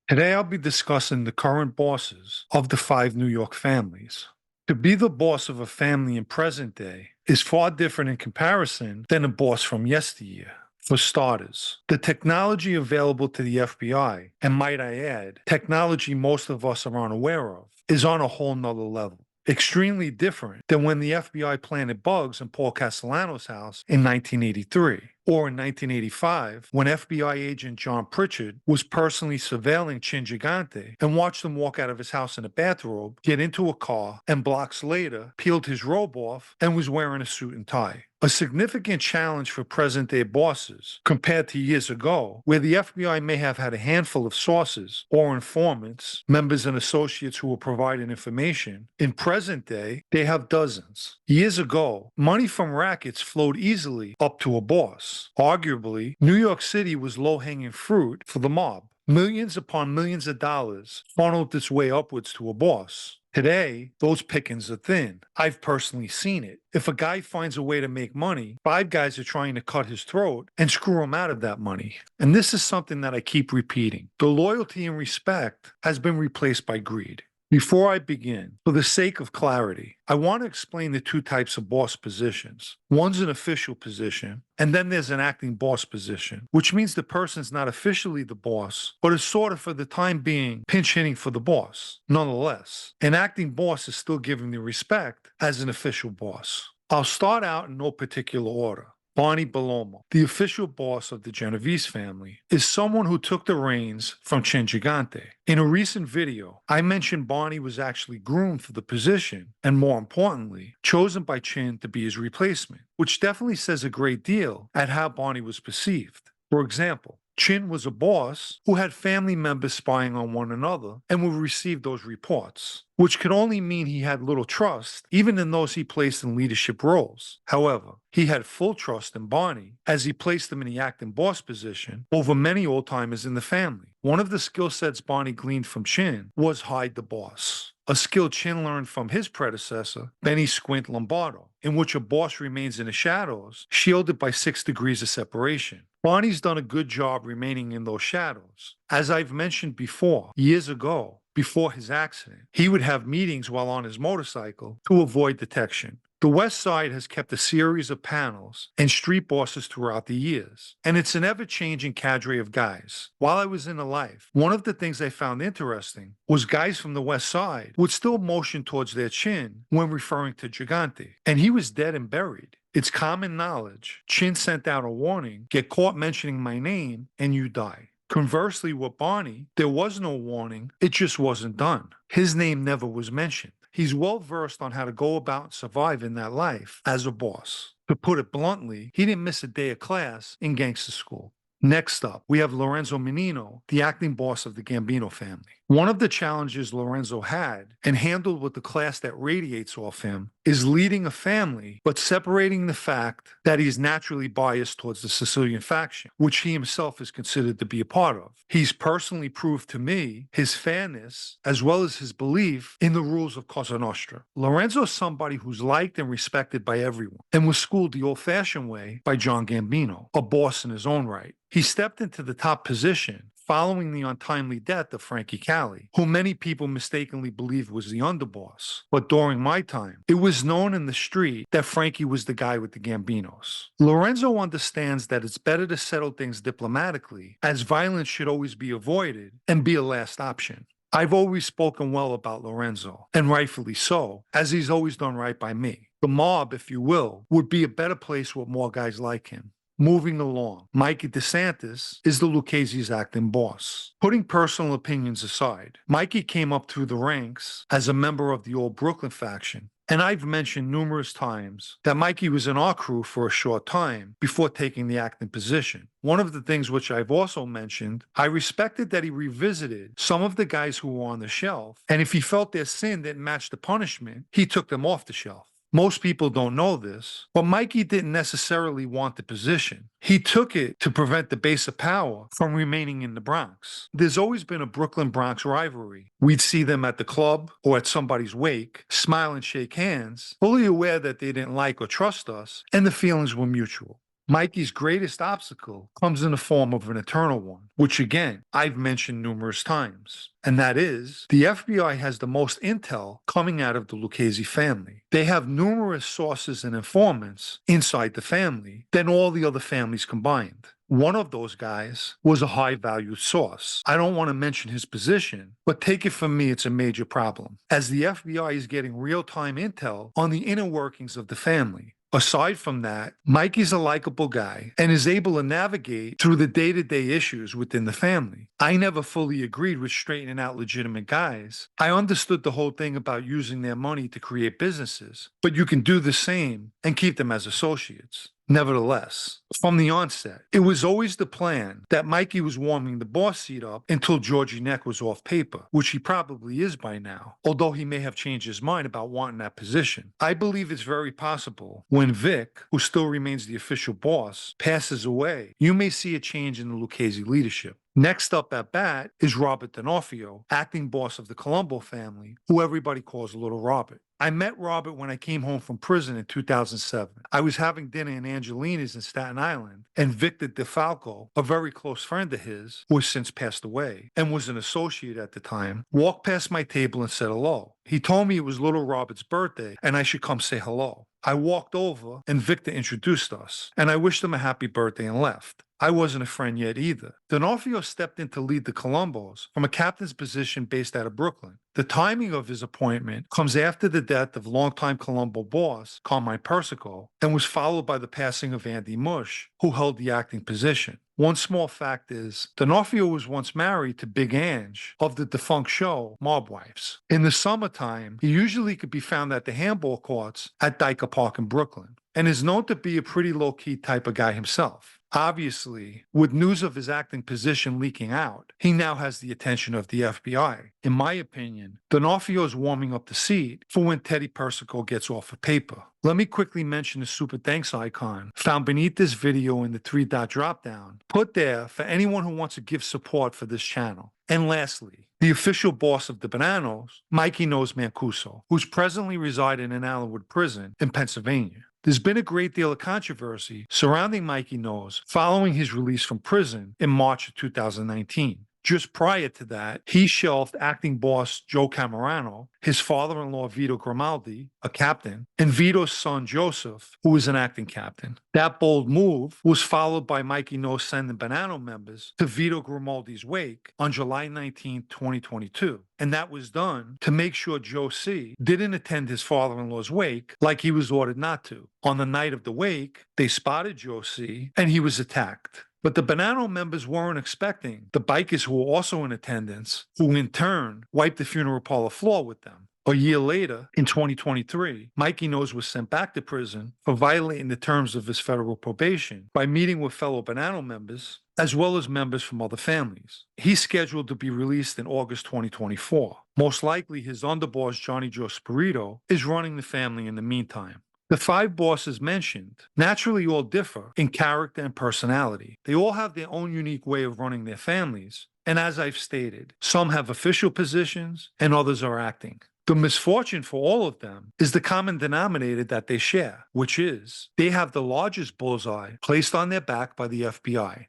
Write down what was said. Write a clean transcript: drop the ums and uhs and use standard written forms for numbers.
Today I'll be discussing the current bosses of the five New York families. To be the boss of a family in present day is far different in comparison than a boss from yesteryear. For starters, the technology available to the FBI, and might I add, technology most of us are unaware of, is on a whole nother level. Extremely different than when the FBI planted bugs in Paul Castellano's house in 1983, or in 1985 when FBI agent John Pritchard was personally surveilling Chin Gigante and watched him walk out of his house in a bathrobe, get into a car, and blocks later peeled his robe off and was wearing a suit and tie. A significant challenge for present-day bosses compared to years ago, where the FBI may have had a handful of sources or informants, members and associates who were providing information. In present day, they have dozens. Years ago, money from rackets flowed easily up to a boss. Arguably, New York City was low-hanging fruit for the mob. Millions upon millions of dollars funneled its way upwards to a boss. Today, those pickings are thin. I've personally seen it. If a guy finds a way to make money, five guys are trying to cut his throat and screw him out of that money. And this is something that I keep repeating. The loyalty and respect has been replaced by greed. Before I begin, for the sake of clarity, I want to explain the two types of boss positions. One's an official position, and then there's an acting boss position, which means the person's not officially the boss, but is sort of for the time being pinch hitting for the boss. Nonetheless, an acting boss is still given the respect as an official boss. I'll start out in no particular order. Barney Bellomo, the official boss of the Genovese family, is someone who took the reins from Chin Gigante. In a recent video, I mentioned Barney was actually groomed for the position, and more importantly, chosen by Chin to be his replacement, which definitely says a great deal at how Barney was perceived. For example, Chin was a boss who had family members spying on one another and would receive those reports, which could only mean he had little trust, even in those he placed in leadership roles. However, he had full trust in Barney, as he placed him in the acting boss position over many old-timers in the family. One of the skill sets Barney gleaned from Chin was hide the boss, a skill Chin learned from his predecessor, Benny Squint Lombardo, in which a boss remains in the shadows, shielded by 6 degrees of separation. Barney's done a good job remaining in those shadows. As I've mentioned before, years ago, before his accident, he would have meetings while on his motorcycle to avoid detection. The West Side has kept a series of panels and street bosses throughout the years, and it's an ever-changing cadre of guys. While I was in the life, one of the things I found interesting was guys from the West Side would still motion towards their Chin when referring to Gigante, and he was dead and buried. It's common knowledge. Chin sent out a warning, get caught mentioning my name, and you die. Conversely, with Barney, there was no warning, it just wasn't done. His name never was mentioned. He's well versed on how to go about and survive in that life as a boss. To put it bluntly, he didn't miss a day of class in gangster school. Next up, we have Lorenzo Mannino, the acting boss of the Gambino family. One of the challenges Lorenzo had, and handled with the class that radiates off him, is leading a family, but separating the fact that he's naturally biased towards the Sicilian faction, which he himself is considered to be a part of. He's personally proved to me his fairness, as well as his belief in the rules of Cosa Nostra. Lorenzo is somebody who's liked and respected by everyone, and was schooled the old-fashioned way by John Gambino, a boss in his own right. He stepped into the top position following the untimely death of Frankie Cali, who many people mistakenly believed was the underboss. But during my time, it was known in the street that Frankie was the guy with the Gambinos. Lorenzo understands that it's better to settle things diplomatically, as violence should always be avoided and be a last option. I've always spoken well about Lorenzo, and rightfully so, as he's always done right by me. The mob, if you will, would be a better place with more guys like him. Moving along, Mikey DeSantis is the Lucchese's acting boss. Putting personal opinions aside, Mikey came up through the ranks as a member of the old Brooklyn faction, and I've mentioned numerous times that Mikey was in our crew for a short time before taking the acting position. One of the things which I've also mentioned, I respected that he revisited some of the guys who were on the shelf, and if he felt their sin didn't match the punishment, he took them off the shelf. Most people don't know this, but Mikey didn't necessarily want the position. He took it to prevent the base of power from remaining in the Bronx. There's always been a Brooklyn-Bronx rivalry. We'd see them at the club or at somebody's wake, smile and shake hands, fully aware that they didn't like or trust us, and the feelings were mutual. Mikey's greatest obstacle comes in the form of an eternal one, which again, I've mentioned numerous times. And that is, the FBI has the most intel coming out of the Lucchese family. They have numerous sources and informants inside the family than all the other families combined. One of those guys was a high-valued source. I don't want to mention his position, but take it from me, it's a major problem, as the FBI is getting real-time intel on the inner workings of the family. Aside from that, Mikey's a likable guy and is able to navigate through the day-to-day issues within the family. I never fully agreed with straightening out legitimate guys. I understood the whole thing about using their money to create businesses, but you can do the same and keep them as associates. Nevertheless, from the onset, it was always the plan that Mikey was warming the boss seat up until Georgie Neck was off paper, which he probably is by now, although he may have changed his mind about wanting that position. I believe it's very possible when Vic, who still remains the official boss, passes away, you may see a change in the Lucchese leadership. Next up at bat is Robert Donofrio, acting boss of the Colombo family, who everybody calls Little Robert. I met Robert when I came home from prison in 2007. I was having dinner in Angelina's in Staten Island, and Victor DeFalco, a very close friend of his, who has since passed away and was an associate at the time, walked past my table and said hello. He told me it was Little Robert's birthday and I should come say hello. I walked over and Victor introduced us, and I wished him a happy birthday and left. I wasn't a friend yet either. Donofrio stepped in to lead the Colombos from a captain's position based out of Brooklyn. The timing of his appointment comes after the death of longtime Colombo boss Carmine Persico and was followed by the passing of Andy Mush, who held the acting position. One small fact is, Donofrio was once married to Big Ange of the defunct show Mob Wives. In the summertime, he usually could be found at the handball courts at Dyker Park in Brooklyn, and is known to be a pretty low-key type of guy himself. Obviously, with news of his acting position leaking out, he now has the attention of the FBI. In my opinion, Donofrio is warming up the seat for when Teddy Persico gets off of paper. Let me quickly mention the super thanks icon found beneath this video in the 3-dot dropdown, put there for anyone who wants to give support for this channel. And lastly, the official boss of the Bananos, Mikey knows Mancuso, who's presently residing in Allenwood Prison in Pennsylvania. There's been a great deal of controversy surrounding Mikey Knows following his release from prison in March of 2019. Just prior to that, he shelved acting boss Joe Camerano, his father-in-law Vito Grimaldi, a captain, and Vito's son Joseph, who was an acting captain. That bold move was followed by Mikey Knows sending Banano members to Vito Grimaldi's wake on July 19, 2022. And that was done to make sure Joe C. didn't attend his father-in-law's wake like he was ordered not to. On the night of the wake, they spotted Joe C. and he was attacked. But the Banano members weren't expecting the bikers who were also in attendance, who in turn wiped the funeral parlor floor with them. A year later, in 2023, Mikey Knows was sent back to prison for violating the terms of his federal probation by meeting with fellow Banano members, as well as members from other families. He's scheduled to be released in August 2024. Most likely, his underboss, Johnny Joe Spirito, is running the family in the meantime. The 5 bosses mentioned naturally all differ in character and personality. They all have their own unique way of running their families, and as I've stated, some have official positions and others are acting. The misfortune for all of them is the common denominator that they share, which is they have the largest bullseye placed on their back by the FBI.